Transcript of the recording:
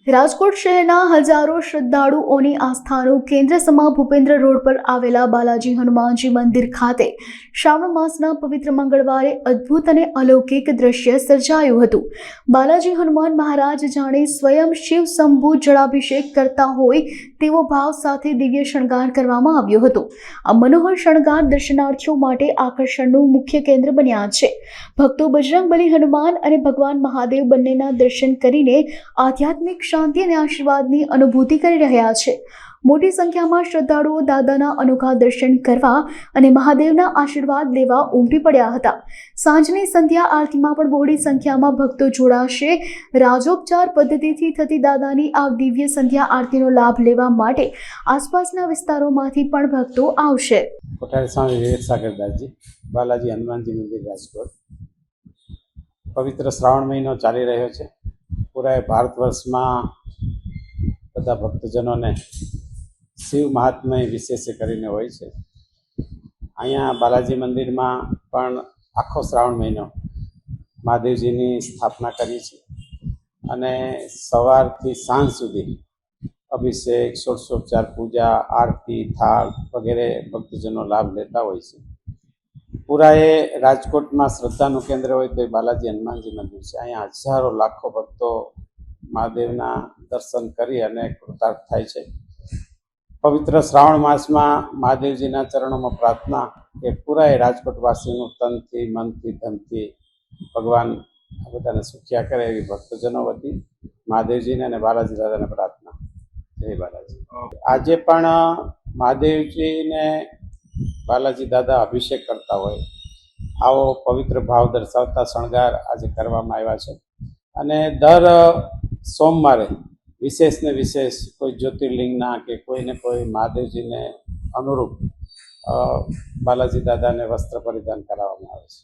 રાજકોટ શહેરના હજારો શ્રદ્ધાળુઓની આસ્થાનું કેન્દ્ર સમા ભૂપેન્દ્ર રોડ પર આવેલા બાલાજી હનુમાનજી મંદિર ખાતે શ્રાવણ માસના પવિત્ર મંગળવારે અદ્ભુત અને અલૌકિક દ્રશ્ય સર્જાયું હતું। બાલાજી હનુમાન મહારાજ જાણે સ્વયં શિવ શંભુ જળાભિષેક કરતા હોય તેવો ભાવ સાથે દિવ્ય શણગાર કરવામાં આવ્યો હતો। આ મનોહર શણગાર દર્શનાર્થીઓ માટે આકર્ષણનું મુખ્ય કેન્દ્ર બન્યા છે। ભક્તો બજરંગબલી હનુમાન અને ભગવાન મહાદેવ બંનેના દર્શન કરીને આધ્યાત્મિક શાંતિ અને આશીર્વાદની અનુભૂતિ કરી રહ્યા છે। મોટી સંખ્યામાં શ્રદ્ધાળુઓ દાદાના અનોખા દર્શન કરવા અને મહાદેવના આશીર્વાદ લેવા ઉમટી પડ્યા હતા। સાંજની સંધ્યા આરતીમાં પણ બહોળી સંખ્યામાં ભક્તો જોડાશે। રાજોપચાર પદ્ધતિથી થતી દાદાની આ દિવ્ય સંધ્યા આરતીનો લાભ લેવા માટે આસપાસના વિસ્તારોમાંથી પણ ભક્તો આવશે। કોઠારી સ્વામી વિવેક સાગરદાસજી, બાલાજી હનુમાનજી મંદિર, રાજકોટ। પવિત્ર શ્રાવણ મહિનો ચાલી રહ્યો છે। પૂરા ભારત વર્ષમાં બધા ભક્તજનોને શિવ મહાત્મય વિશેષ કરીને હોય છે। અહીંયા બાલાજી મંદિરમાં પણ આખો શ્રાવણ મહિનો મહાદેવજીની સ્થાપના કરી છે અને સવારથી સાંજ સુધી અભિષેક, ષોડશોપચાર પૂજા, આરતી, થાળ વગેરે ભક્તજનો લાભ લેતા હોય છે। પૂરા એ રાજકોટમાં શ્રદ્ધાનું કેન્દ્ર હોય તો એ બાલાજી હનુમાનજી મંદિર છે। અહીંયા હજારો લાખો ભક્તો મહાદેવના દર્શન કરી અને કૃતાર્થ થાય છે। પવિત્ર શ્રાવણ માસમાં મહાદેવજીના ચરણોમાં પ્રાર્થના કે પૂરા એ રાજકોટવાસીનું તનથી, મનથી, ધનથી ભગવાન આ બધાને સુખ્યા કરે એવી ભક્તજનો વતી મહાદેવજીને અને બાલાજી દાદાને પ્રાર્થના। જય બાલાજી। આજે પણ મહાદેવજીને બાલાજી દાદા અભિષેક કરતા હોય આવો પવિત્ર ભાવ દર્શાવતા શણગાર આજે કરવામાં આવ્યા છે અને દર સોમવારે વિશેષ ને વિશેષ કોઈ જ્યોતિર્લિંગના કે કોઈને કોઈ મહાદેવજીને અનુરૂપ બાલાજી દાદાને વસ્ત્ર પરિધાન કરાવવામાં આવે છે।